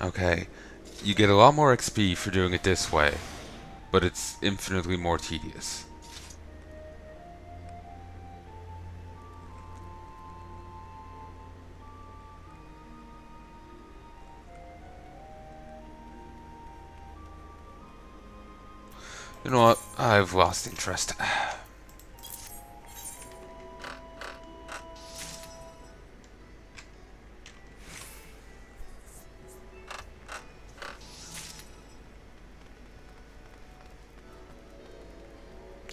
Okay, you get a lot more XP for doing it this way, but it's infinitely more tedious. You know what? I've lost interest.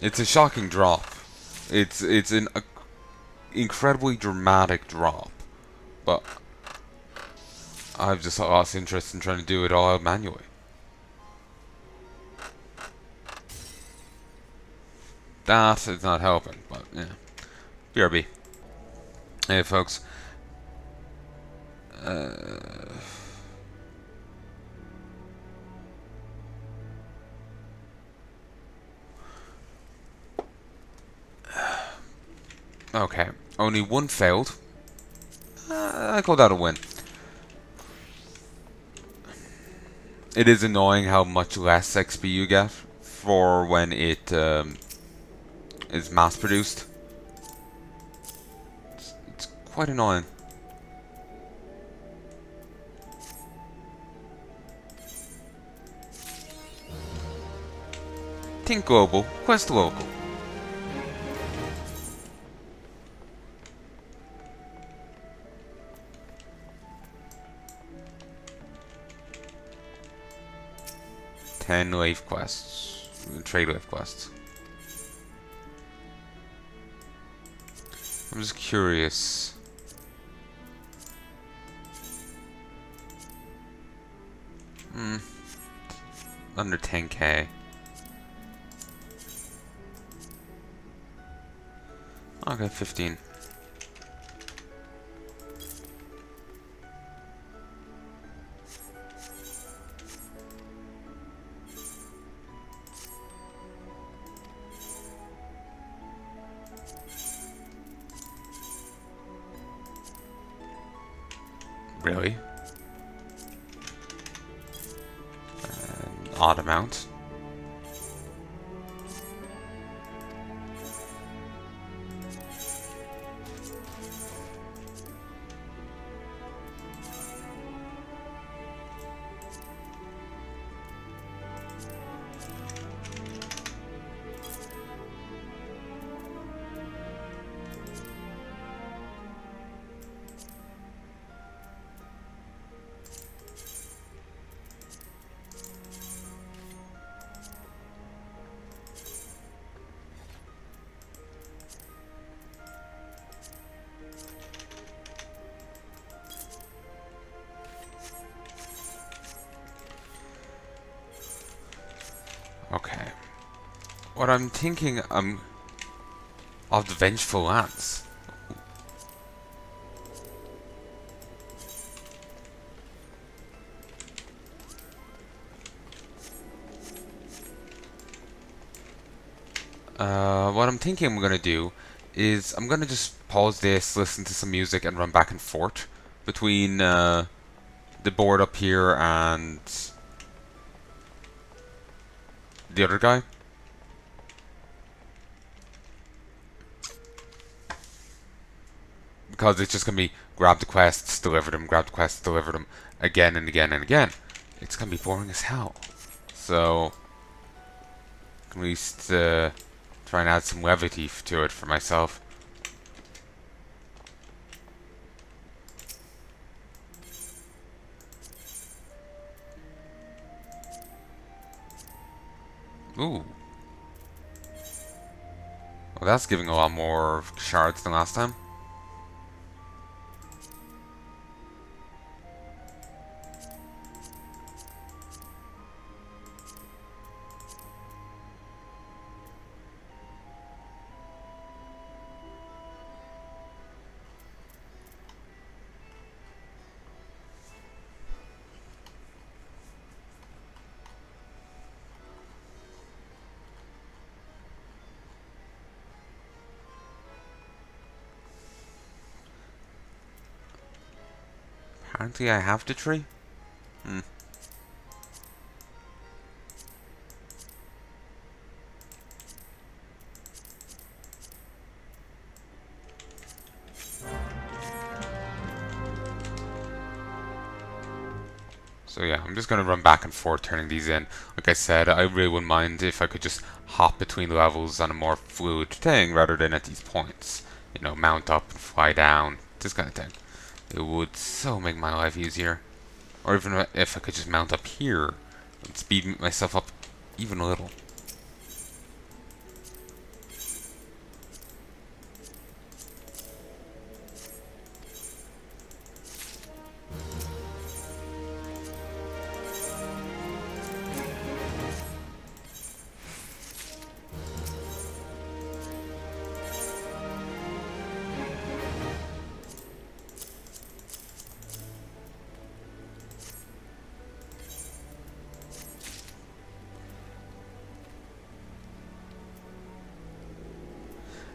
It's a shocking drop. It's an incredibly dramatic drop, but I've just lost interest in trying to do it all out manually. That is not helping, but yeah. BRB. Hey folks. Uh, okay, only one failed. I call that a win. It is annoying how much less XP you get for when it is mass produced. It's quite annoying. Think global, quest local. Ten wave quests, trade wave quests. I'm just curious. Under 10k. Okay, 15. Really? An odd amount. Okay. What I'm thinking, of the Vengeful Lance. What I'm thinking I'm gonna do is I'm gonna just pause this, listen to some music, and run back and forth between the board up here and the other guy. Because it's just gonna be grab the quests, deliver them, grab the quests, deliver them again and again and again. It's gonna be boring as hell. So, at least try and add some levity to it for myself. Ooh. Well, that's giving a lot more shards than last time. Apparently I have the tree. Hmm. So yeah, I'm just gonna run back and forth turning these in. Like I said, I really wouldn't mind if I could just hop between levels on a more fluid thing rather than at these points. You know, mount up and fly down, this kind of thing. It would so make my life easier. Or even if I could just mount up here and speed myself up even a little.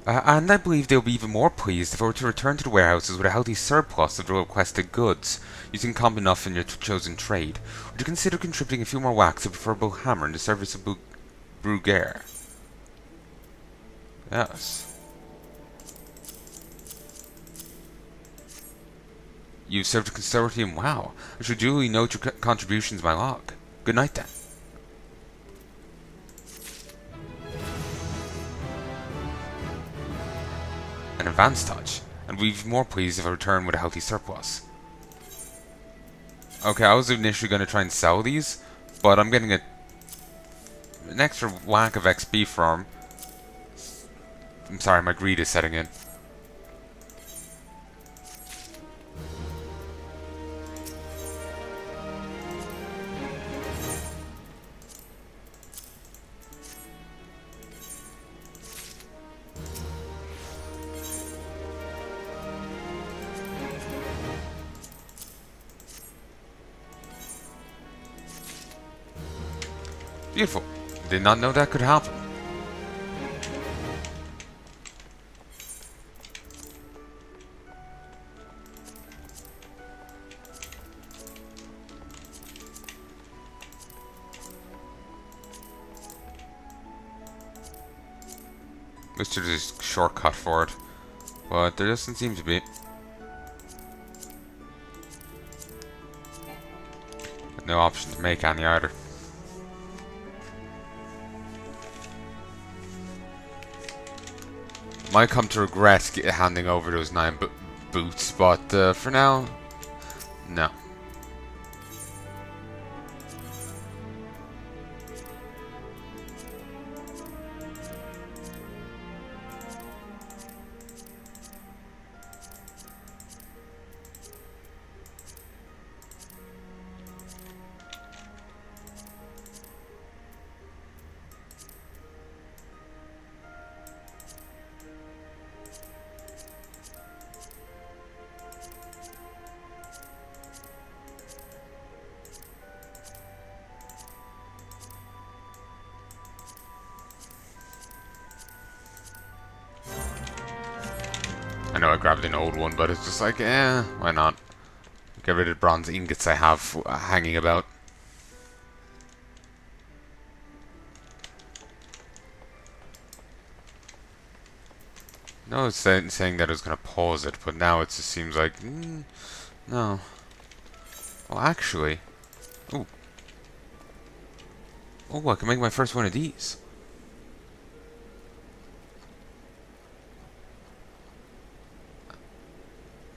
And I believe they'll be even more pleased if I were to return to the warehouses with a healthy surplus of the requested goods, using comp enough in your chosen trade. Would you consider contributing a few more wax to a preferable hammer in the service of Bruguer? Yes. You've served a consortium well. I should duly note your contributions in my log. Good night then. An advanced touch, and we'd be more pleased if I return with a healthy surplus. Okay, I was initially going to try and sell these, but I'm getting an extra whack of XP from. I'm sorry, my greed is setting in. Beautiful. Did not know that could happen. Wish there was a shortcut for it, but there doesn't seem to be. No option to make any either. Might come to regret handing over those 9 boots, but for now, no. I know I grabbed an old one, but it's just like, why not? Get rid of the bronze ingots I have hanging about. No, it's saying that it was going to pause it, but now it just seems like, no. Well, actually, ooh. Oh, I can make my first one of these.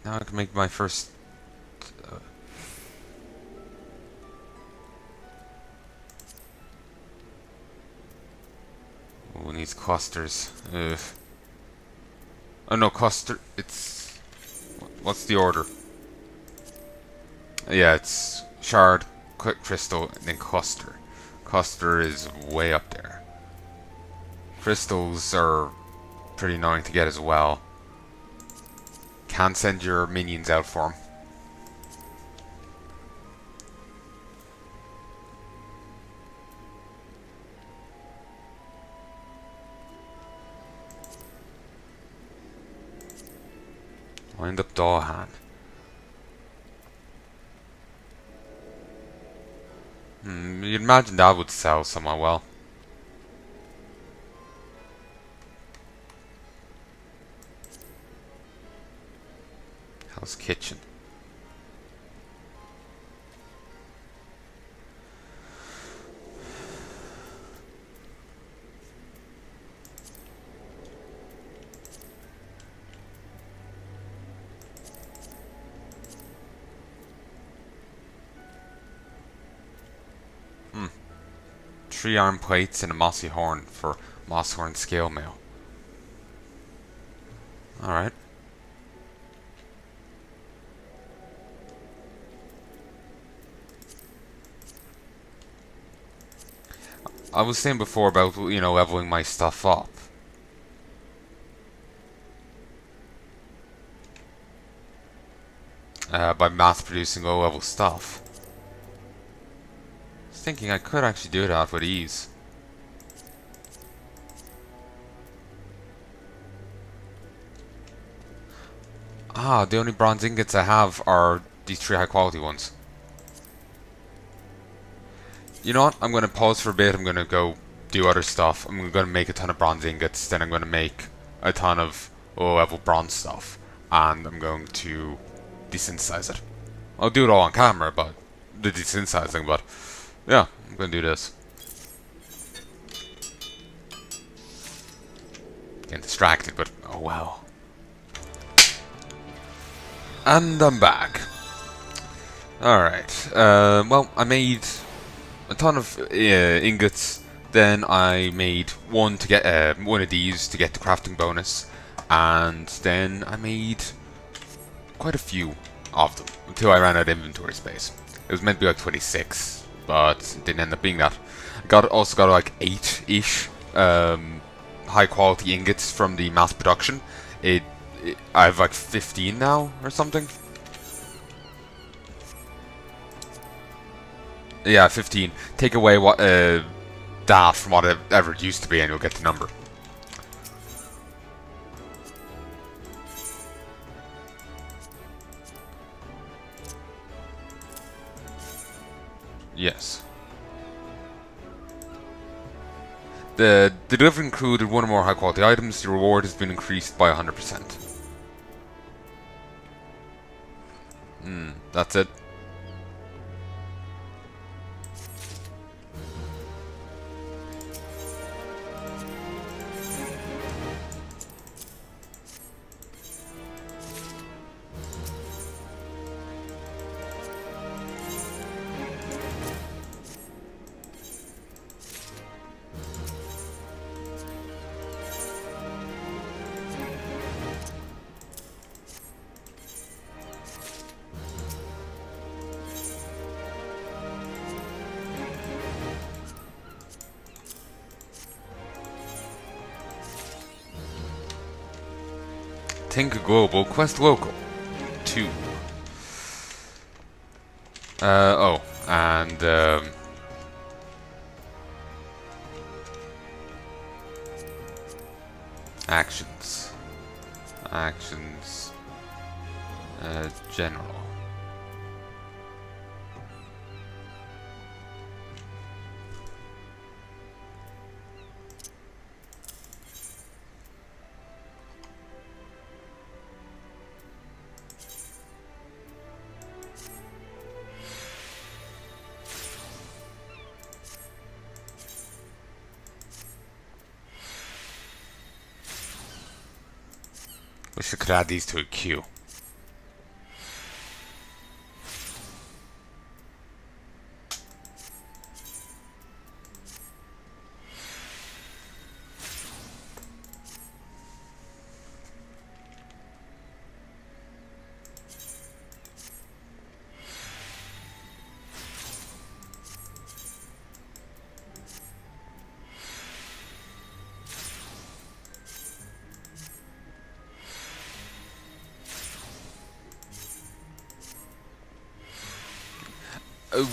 Now I can make my first... Oh, it needs clusters. Ugh. Oh no, cluster... It's... What's the order? Yeah, it's shard, crystal, and then cluster. Cluster is way up there. Crystals are pretty annoying to get as well. Can't send your minions out for them. Wind up Dawhan. You'd imagine that would sell somewhat well. Hell's Kitchen. Hmm. 3 iron plates and a mossy horn for moss horn scale mail. Alright. I was saying before about, leveling my stuff up. By mass producing low level stuff. I was thinking I could actually do that with ease. Ah, the only bronze ingots I have are these 3 high quality ones. You know what? I'm going to pause for a bit. I'm going to go do other stuff. I'm going to make a ton of bronze ingots. Then I'm going to make a ton of low level bronze stuff. And I'm going to desynthesize it. I'll do it all on camera, but the desynthesizing, but yeah, I'm going to do this. Getting distracted, but oh well. And I'm back. Alright, well, I made a ton of ingots. Then I made one to get one of these to get the crafting bonus, and then I made quite a few of them until I ran out of inventory space. It was meant to be like 26, but it didn't end up being that. I also got like 8-ish high quality ingots from the mass production. I have like 15 now or something. Yeah, 15. Take away what that from whatever it used to be, and you'll get the number. Yes. The delivery included one or more high quality items. The reward has been increased by 100%. That's it. Think global, quest local. 2. Oh, and actions. General. Wish I could add these to a queue.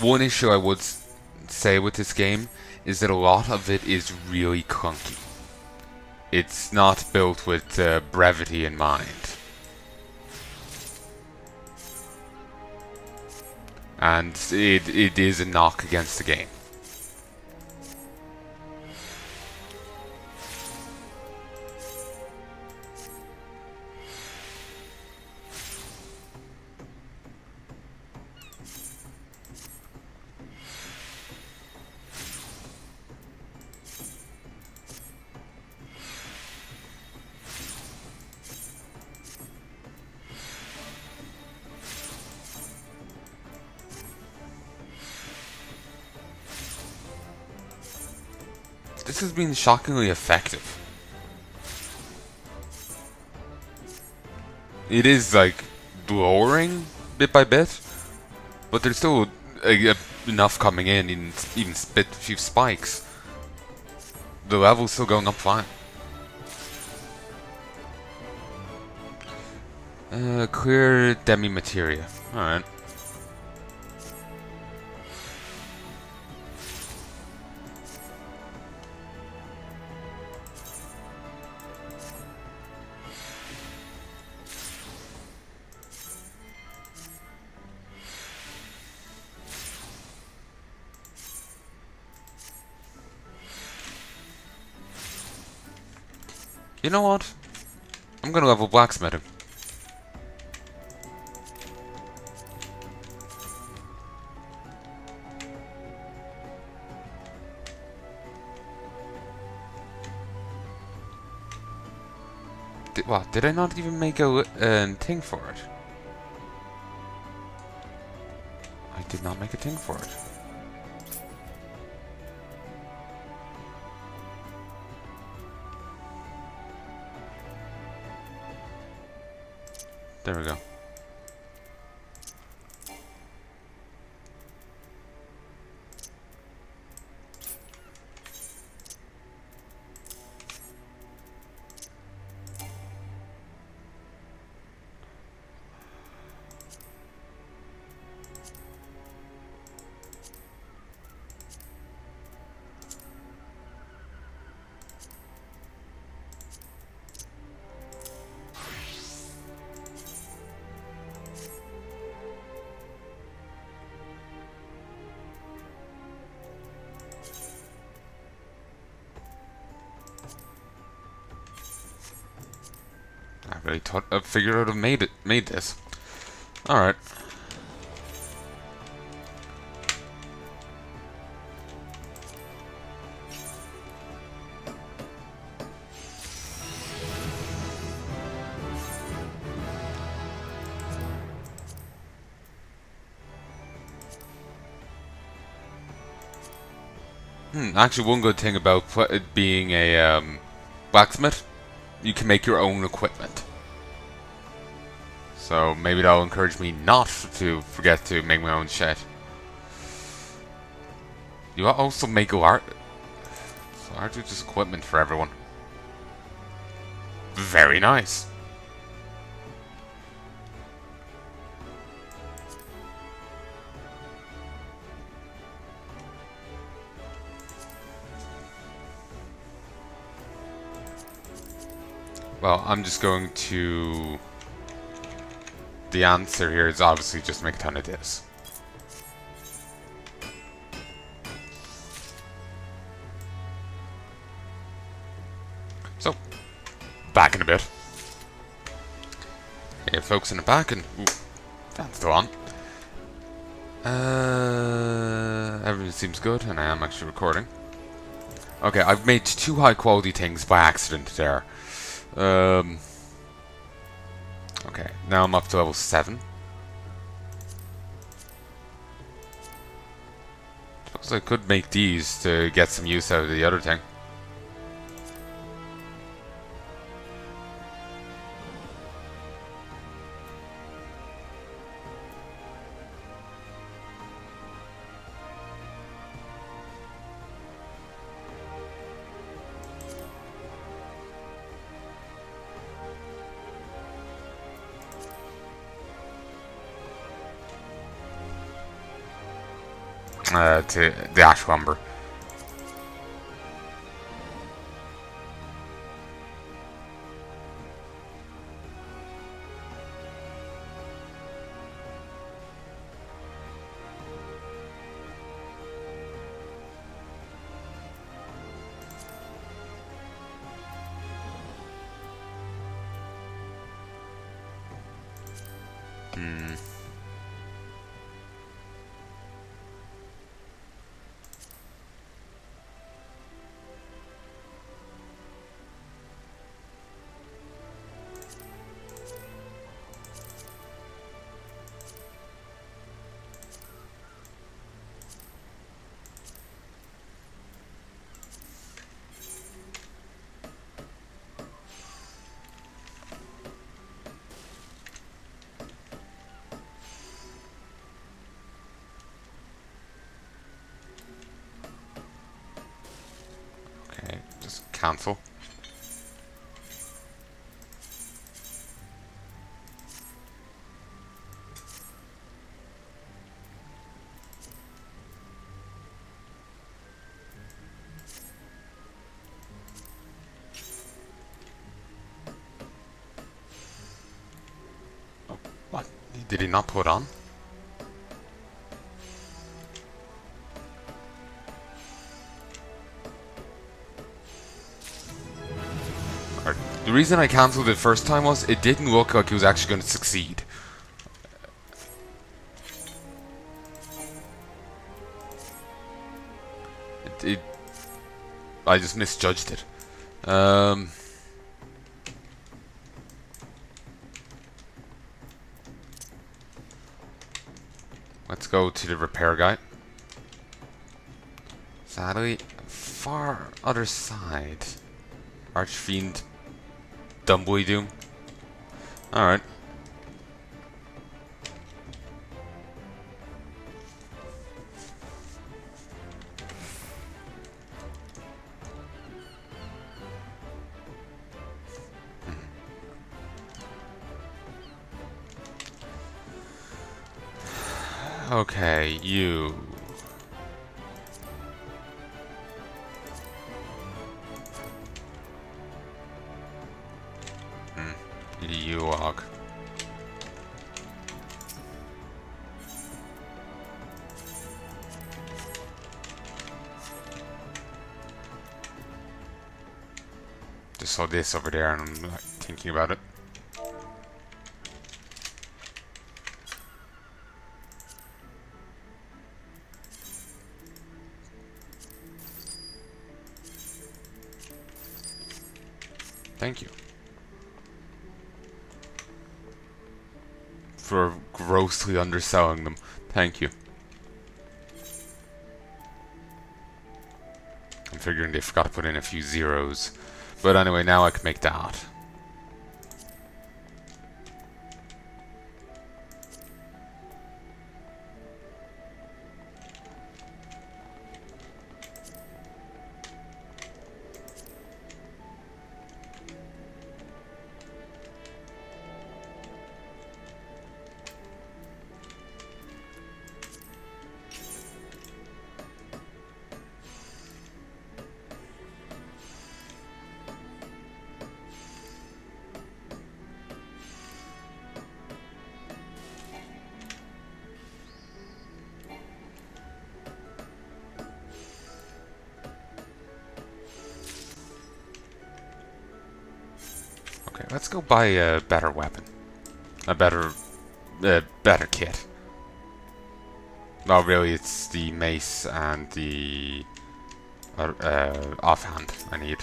One issue I would say with this game is that a lot of it is really clunky. It's not built with brevity in mind. and it is a knock against the game. This has been shockingly effective. It is like lowering bit by bit, but there's still enough coming in, even spit a few spikes. The level's still going up fine. Clear demi materia. Alright. You know what? I'm gonna level blacksmithing. What? Did I not even make a thing for it? I did not make a thing for it. There we go. I really thought I figured out have made this. Alright. Actually, one good thing about it being a blacksmith, you can make your own equipment. So maybe that'll encourage me not to forget to make my own shed. You also make art. So art is just equipment for everyone. Very nice. Well, I'm just going to... The answer here is obviously just make a ton of this. So, back in a bit. Okay, folks in the back, and ooh, that's still on. Everything seems good, and I am actually recording. Okay, I've made 2 high quality things by accident there. Okay, now I'm up to level 7. Suppose I could make these to get some use out of the other thing. To the ash lumber. Hmm. Okay, just cancel. What? Did he not put on? Or, the reason I cancelled it first time was it didn't look like it was actually going to succeed. It I just misjudged it. Let's go to the repair guy. Sadly, far other side. Archfiend Dumbly Doom. Alright. Okay, you. You log. Just saw this over there and I'm like, thinking about it. Thank you. For grossly underselling them. Thank you. I'm figuring they forgot to put in a few zeros. But anyway, now I can make that. Okay, let's go buy a better weapon. A better kit. Well, really, it's the mace and the offhand I need.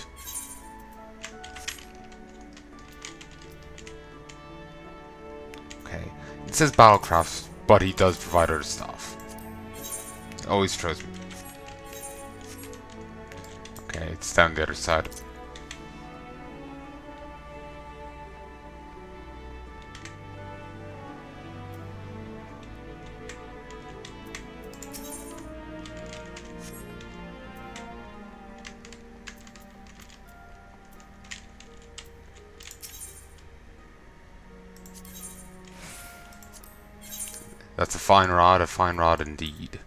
Okay, it says Battlecraft, but he does provide other stuff. Always trust me. Okay, it's down the other side. That's a fine rod indeed.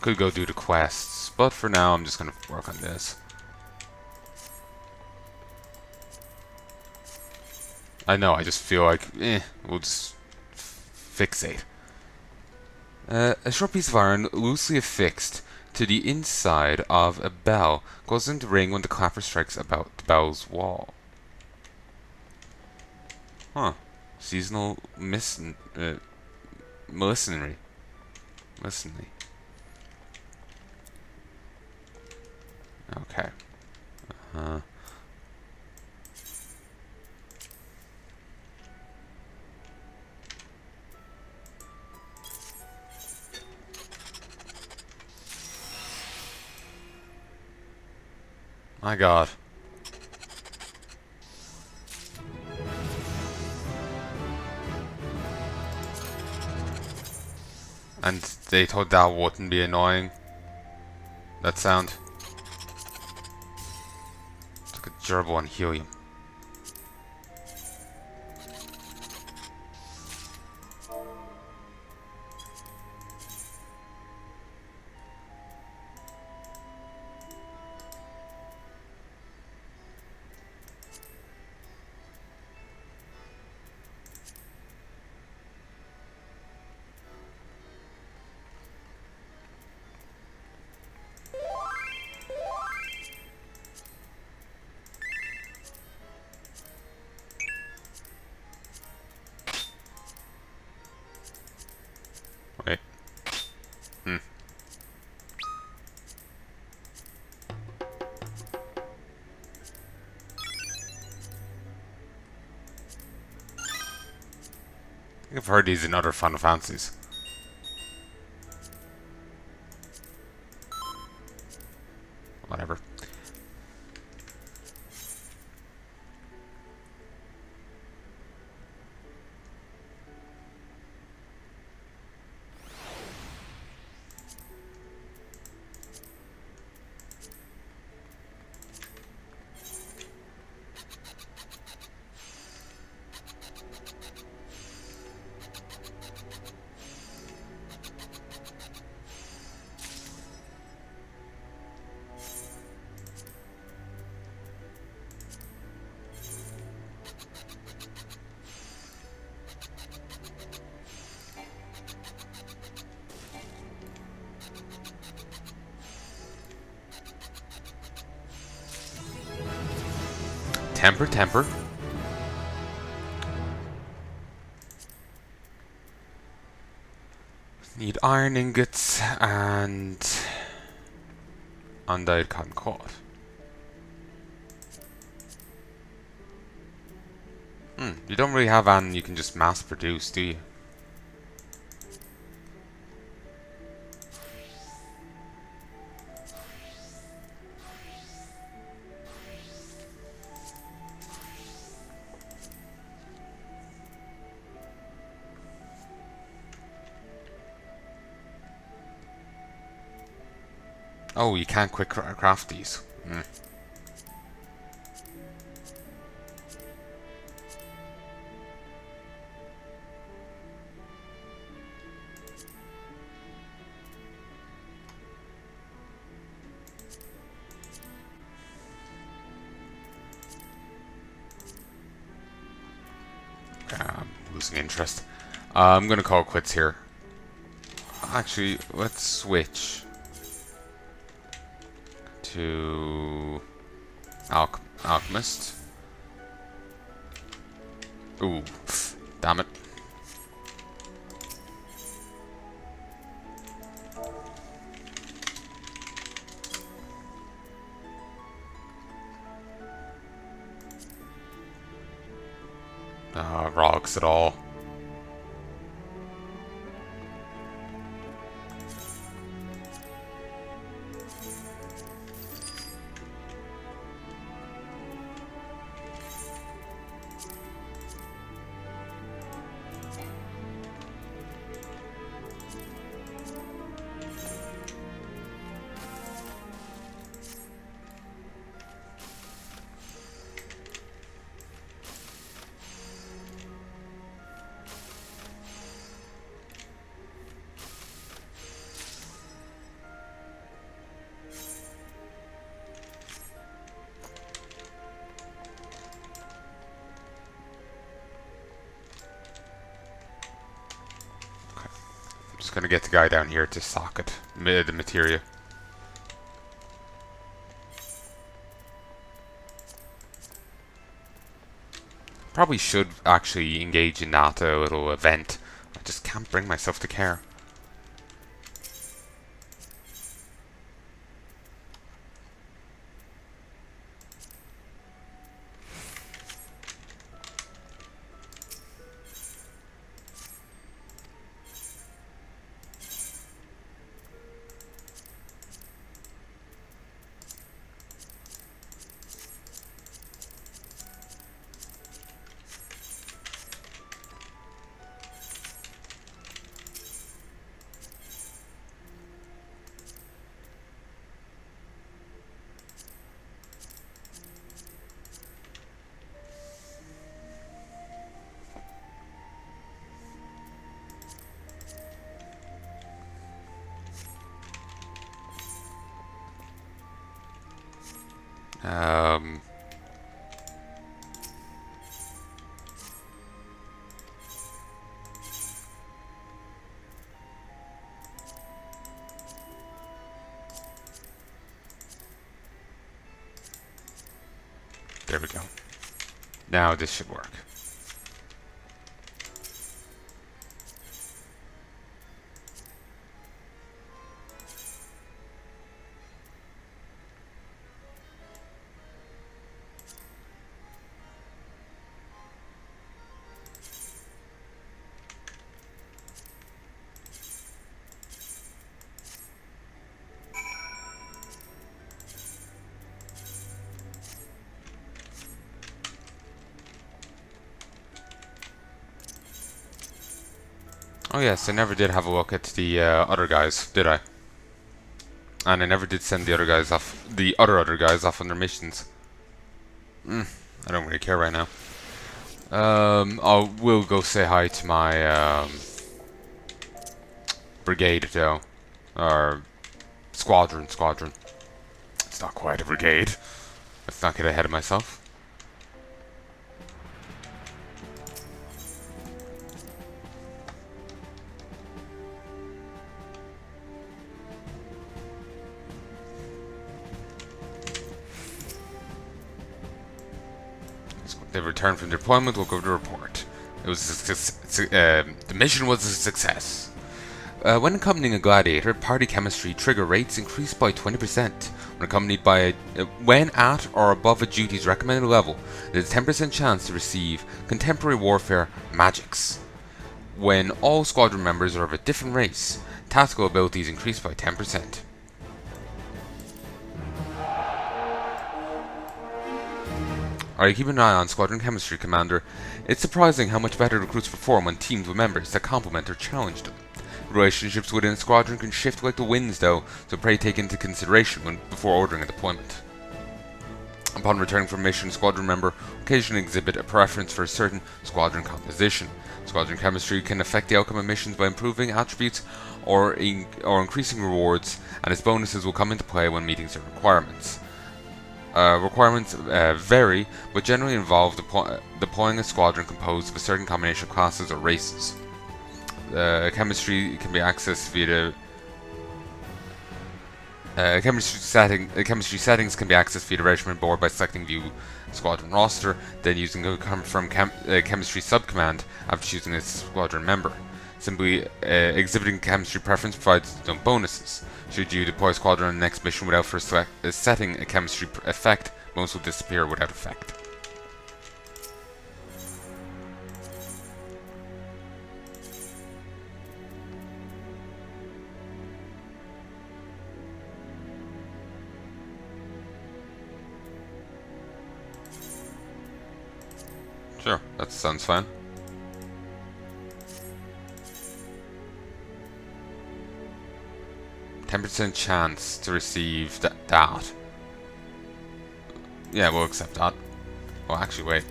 Could go do the quests, but for now I'm just gonna work on this. I know, I just feel like, we'll just fixate. A short piece of iron loosely affixed to the inside of a bell goes into ring when the clapper strikes about the bell's wall. Huh. Seasonal milicenary. Milicenary. Okay. My god. And they thought that wouldn't be annoying. That sound. It's like a gerbil on helium. Wait. I've heard these in other Final Fantasies. Whatever. Temper, temper. Need iron ingots and undyed cotton cloth. You don't really have any you can just mass produce, do you? Oh, you can't quick craft these. I'm losing interest. I'm gonna call quits here. Actually, let's switch to Alchemist. Ooh, damn it. Rocks at all. just gonna get the guy down here to socket the materia. Probably should actually engage in that little event. I just can't bring myself to care. There we go. Now this should work. Oh yes, I never did have a look at the other guys, did I? And I never did send the other guys off, the other guys off on their missions. I don't really care right now. I will go say hi to my brigade though, or squadron. It's not quite a brigade. Let's not get ahead of myself. They returned from deployment. We'll go to report. It was the mission was a success. When accompanying a gladiator, party chemistry trigger rates increase by 20%. When accompanied by when at or above a duty's recommended level, there's a 10% chance to receive contemporary warfare magics. When all squadron members are of a different race, tactical abilities increase by 10%. Alright, keep an eye on Squadron Chemistry, Commander. It's surprising how much better recruits perform when teamed with members that complement or challenge them. Relationships within a squadron can shift like the winds though, so pray take into consideration before ordering a deployment. Upon returning from mission, squadron member occasionally exhibit a preference for a certain squadron composition. Squadron Chemistry can affect the outcome of missions by improving attributes or increasing rewards, and its bonuses will come into play when meeting certain requirements. Requirements vary, but generally involve deploying a squadron composed of a certain combination of classes or races. Chemistry can be accessed via chemistry settings can be accessed via the regiment board by selecting View Squadron Roster, then using the from Chemistry Subcommand after choosing a squadron member. Simply exhibiting chemistry preference provides its own bonuses. Should you deploy a squadron on the next mission without first setting a chemistry effect, most will disappear without effect. Sure, that sounds fine. %10 chance to receive that. Yeah, we'll accept that. Well, actually, wait.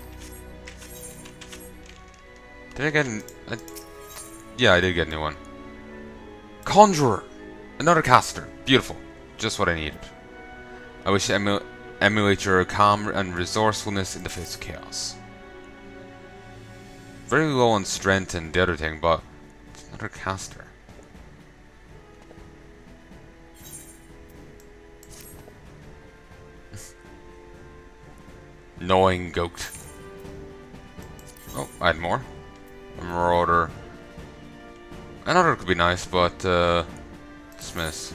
Did I get yeah, I did get a new one. Conjurer! Another caster. Beautiful. Just what I needed. I wish to emulate your calm and resourcefulness in the face of chaos. Very low on strength and the other thing, but it's another caster. Annoying goat. Oh, I had more. A marauder. Another could be nice, but dismiss.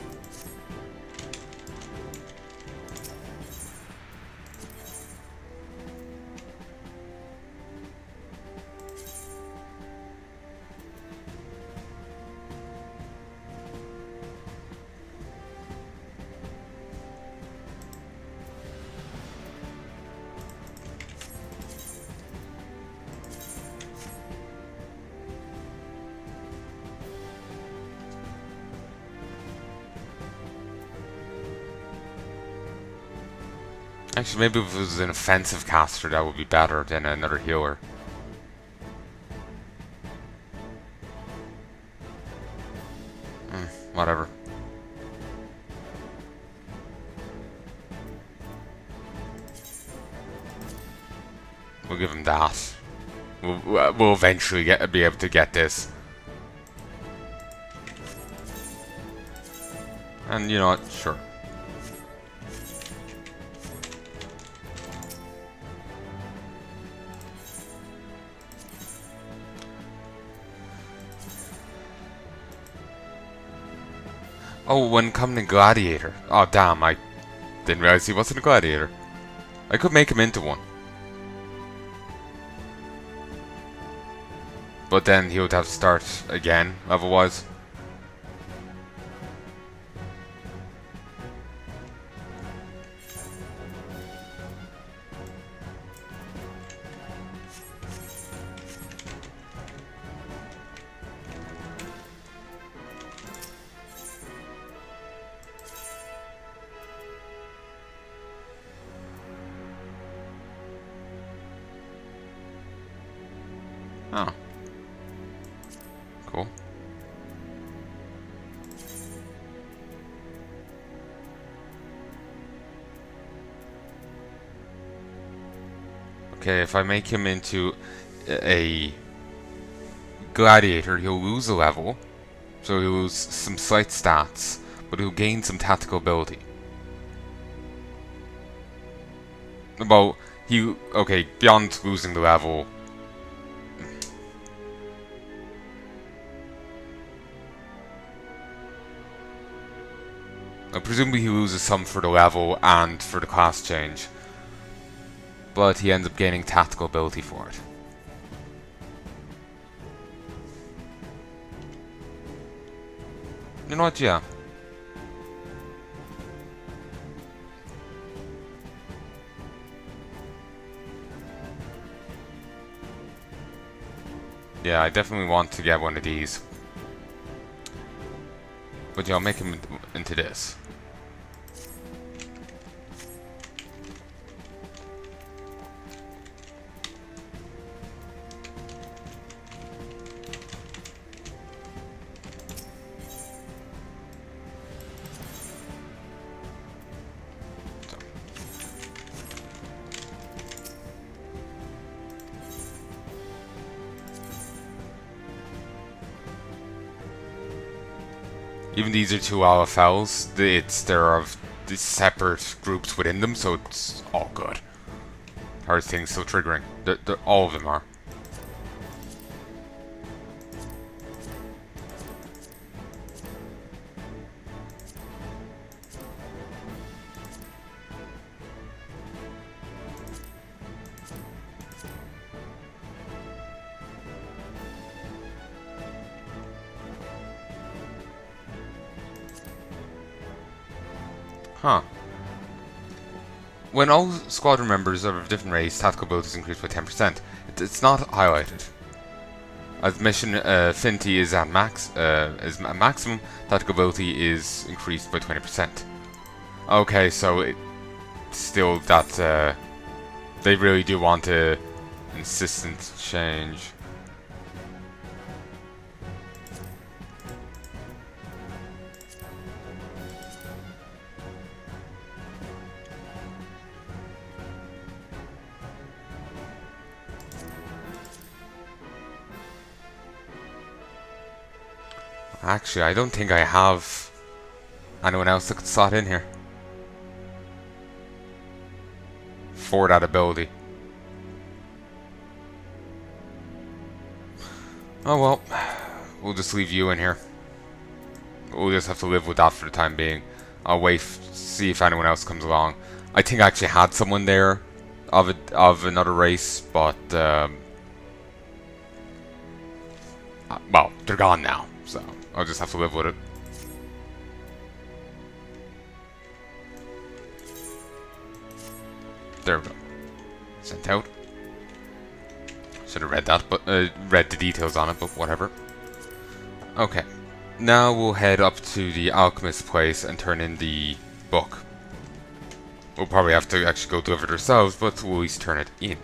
Actually, maybe if it was an offensive caster, that would be better than another healer. Whatever. We'll give him that. We'll eventually be able to get this. And you know what? Sure. Oh, when coming to Gladiator. Oh, damn, I didn't realize he wasn't a Gladiator. I could make him into one. But then he would have to start again, level-wise. Oh. Cool. Okay, if I make him into a gladiator, he'll lose a level, so he'll lose some slight stats, but he'll gain some tactical ability. Well, okay, beyond losing the level. Presumably he loses some for the level and for the class change, but he ends up gaining tactical ability for it. You know what, yeah. Yeah, I definitely want to get one of these. But yeah, I'll make him into this. Even these are two LFLs, there are separate groups within them, so it's all good. How are things so triggering? All of them are. Huh. When all squadron members are of a different race, tactical abilities increase by 10%. It's not highlighted. As mission affinity is at maximum, tactical ability is increased by 20%. Okay, so it's still that they really do want a insistent change. Actually, I don't think I have anyone else that could slot in here. for that ability. Oh well, we'll just leave you in here. We'll just have to live with that for the time being. I'll wait, see if anyone else comes along. I think I actually had someone there of another race, but well, they're gone now, so I'll just have to live with it. There we go. Sent out. Should have read that, but read the details on it, but whatever. Okay. Now we'll head up to the alchemist's place and turn in the book. We'll probably have to actually go deliver it ourselves, but we'll at least turn it in.